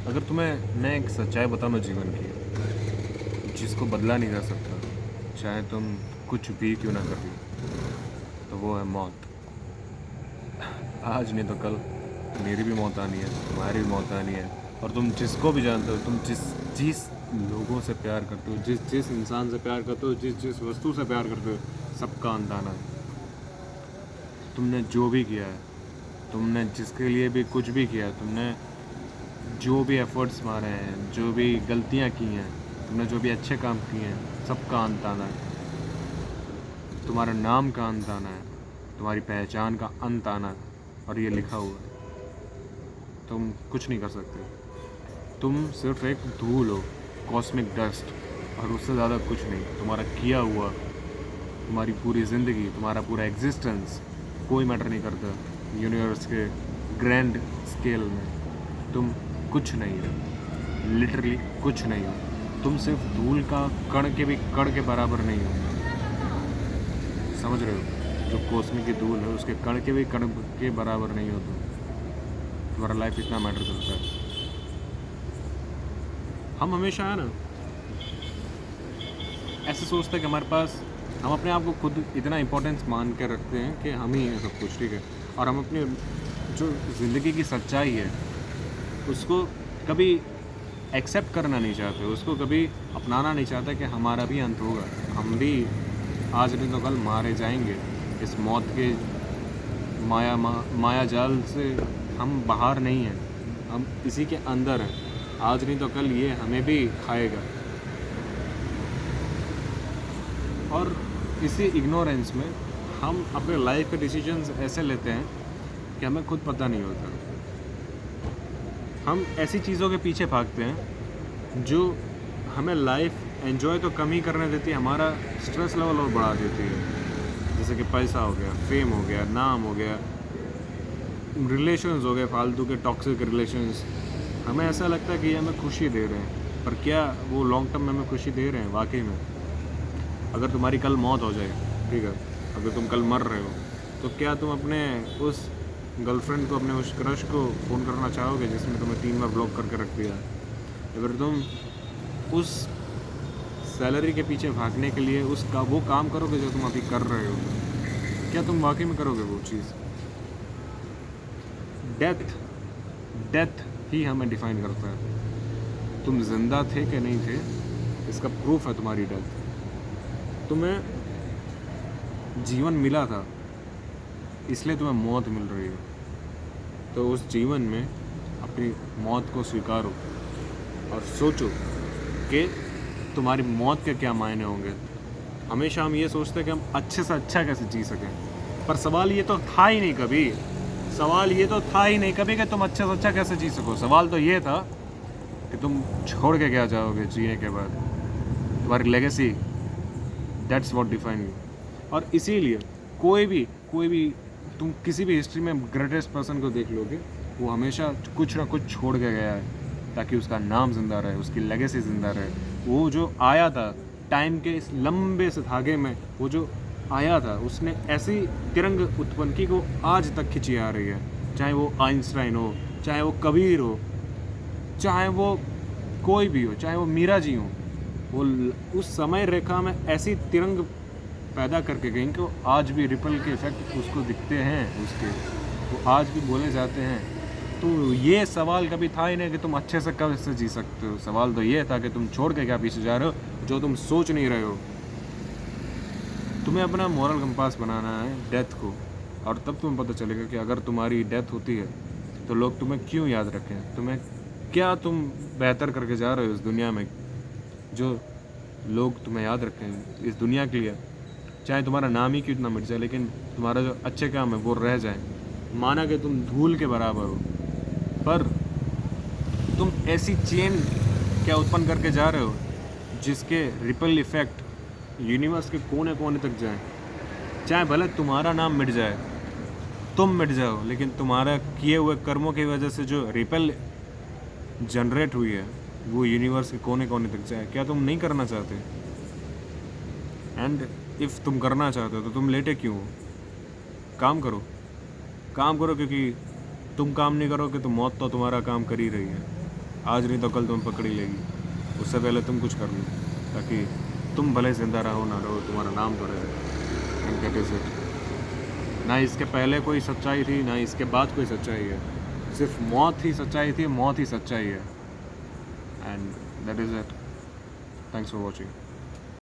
अगर तुम्हें मैं एक सच्चाई बताऊँ जीवन की, जिसको बदला नहीं जा सकता, चाहे तुम कुछ भी क्यों ना कर लो, तो वो है मौत। आज नहीं तो कल मेरी भी मौत आनी है, तुम्हारी भी मौत आनी है। और तुम जिसको भी जानते हो, तुम जिस लोगों से प्यार करते हो, जिस इंसान से प्यार करते हो, जिस वस्तु से प्यार करते हो, सबका अंत आना है। तुमने जो भी किया है, तुमने जिसके लिए भी कुछ भी किया है, तुमने जो भी एफर्ट्स मारे हैं, जो भी गलतियाँ की हैं, तुमने जो भी अच्छे काम किए हैं, सबका अंत आना है। तुम्हारा नाम का अंत आना है, तुम्हारी पहचान का अंत आना है, और ये लिखा हुआ है। तुम कुछ नहीं कर सकते। तुम सिर्फ एक धूल हो, कॉस्मिक डस्ट, और उससे ज़्यादा कुछ नहीं। तुम्हारा किया हुआ, तुम्हारी पूरी ज़िंदगी, तुम्हारा पूरा एग्जिस्टेंस कोई मैटर नहीं करता यूनिवर्स के ग्रैंड स्केल में। तुम कुछ नहीं हो, लिटरली कुछ नहीं हो। तुम सिर्फ धूल का कण के भी कण के बराबर नहीं हो। समझ रहे हो? जो कॉस्मिक की धूल है, उसके कण के भी कण के बराबर नहीं हो तुम। तुम्हारा लाइफ इतना मैटर करता है। हम हमेशा है ना ऐसे सोचते हैं कि हमारे पास, हम अपने आप को खुद इतना इम्पोर्टेंस मान के रखते हैं कि हम ही हैं सब कुछ, ठीक है। और हम अपनी जो ज़िंदगी की सच्चाई है उसको कभी एक्सेप्ट करना नहीं चाहते, उसको कभी अपनाना नहीं चाहते कि हमारा भी अंत होगा, हम भी आज नहीं तो कल मारे जाएंगे। इस मौत के माया जाल से हम बाहर नहीं हैं, हम इसी के अंदर हैं। आज नहीं तो कल ये हमें भी खाएगा। और इसी इग्नोरेंस में हम अपने लाइफ के डिसीजंस ऐसे लेते हैं कि हमें खुद पता नहीं होता। हम ऐसी चीज़ों के पीछे भागते हैं जो हमें लाइफ एंजॉय तो कम ही करने देती है, हमारा स्ट्रेस लेवल और बढ़ा देती है। जैसे कि पैसा हो गया, फेम हो गया, नाम हो गया, रिलेशंस हो गए, फालतू के टॉक्सिक रिलेशंस। हमें ऐसा लगता है कि ये हमें खुशी दे रहे हैं, पर क्या वो लॉन्ग टर्म में हमें खुशी दे रहे हैं वाकई में? अगर तुम्हारी कल मौत हो जाए, ठीक है, अगर तुम कल मर रहे हो, तो क्या तुम अपने उस गर्लफ्रेंड को, अपने उस क्रश को फ़ोन करना चाहोगे जिसने तुम्हें 3 बार ब्लॉक करके रख दिया? अगर तुम उस सैलरी के पीछे भागने के लिए वो काम करोगे जो तुम अभी कर रहे हो, क्या तुम वाकई में करोगे वो चीज़? डेथ ही हमें डिफ़ाइन करता है। तुम जिंदा थे कि नहीं थे, इसका प्रूफ है तुम्हारी डेथ। तुम्हें जीवन मिला था, इसलिए तुम्हें मौत मिल रही है। तो उस जीवन में अपनी मौत को स्वीकारो और सोचो कि तुम्हारी मौत के क्या मायने होंगे। हमेशा हम ये सोचते हैं कि हम अच्छे से अच्छा कैसे जी सकें, पर सवाल ये तो था ही नहीं कभी। सवाल ये तो था ही नहीं कभी कि तुम अच्छे से अच्छा कैसे जी सको। सवाल तो ये था कि तुम छोड़ के क्या जाओगे जीने के बाद, तुम्हारी legacy. That's what define you. और इसीलिए कोई भी तुम किसी भी हिस्ट्री में ग्रेटेस्ट पर्सन को देख लोगे, वो हमेशा कुछ ना कुछ छोड़ के गया है ताकि उसका नाम ज़िंदा रहे, उसकी लेगेसी ज़िंदा रहे। वो जो आया था टाइम के इस लंबे से धागे में, वो जो आया था, उसने ऐसी तिरंग उत्पन्न की को आज तक खिंची आ रही है। चाहे वो आइंस्टाइन हो, चाहे वो कबीर हो, चाहे वो कोई भी हो, चाहे वो मीरा जी हो, वो उस समय रेखा में ऐसी तिरंग पैदा करके गई कि वो आज भी रिपल के इफेक्ट उसको दिखते हैं, उसके वो आज भी बोले जाते हैं। तो ये सवाल कभी था ही नहीं कि तुम अच्छे से कब से जी सकते हो। सवाल तो ये था कि तुम छोड़ के क्या पीछे जा रहे हो जो तुम सोच नहीं रहे हो। तुम्हें अपना मॉरल कंपास बनाना है डेथ को, और तब तुम्हें पता चलेगा कि अगर तुम्हारी डेथ होती है तो लोग तुम्हें क्यों याद रखें, तुम्हें क्या तुम बेहतर करके जा रहे हो इस दुनिया में जो लोग तुम्हें याद रखें इस दुनिया के लिए। चाहे तुम्हारा नाम ही क्यों ना मिट जाए, लेकिन तुम्हारा जो अच्छे काम है वो रह जाए। माना कि तुम धूल के बराबर हो, पर तुम ऐसी चेन क्या उत्पन्न करके जा रहे हो जिसके रिपल इफेक्ट यूनिवर्स के कोने कोने तक जाए। चाहे भले तुम्हारा नाम मिट जाए, तुम मिट जाओ, लेकिन तुम्हारा किए हुए कर्मों की वजह से जो रिपल जनरेट हुई है वो यूनिवर्स के कोने कोने तक जाए। क्या तुम नहीं करना चाहते? एंड इफ़ तुम करना चाहते हो तो तुम लेटे क्यों हो? काम करो, काम करो, क्योंकि तुम काम नहीं करोगे तो मौत तो तुम्हारा काम कर ही रही है। आज नहीं तो कल तुम्हें पकड़ी लेगी, उससे पहले तुम कुछ कर लो ताकि तुम भले ज़िंदा रहो ना रहो, तुम्हारा नाम तो रहे। And that is it. ना इसके पहले कोई सच्चाई थी, ना इसके बाद कोई सच्चाई है, सिर्फ मौत ही सच्चाई थी, मौत ही सच्चाई है। And that is it. Thanks for watching.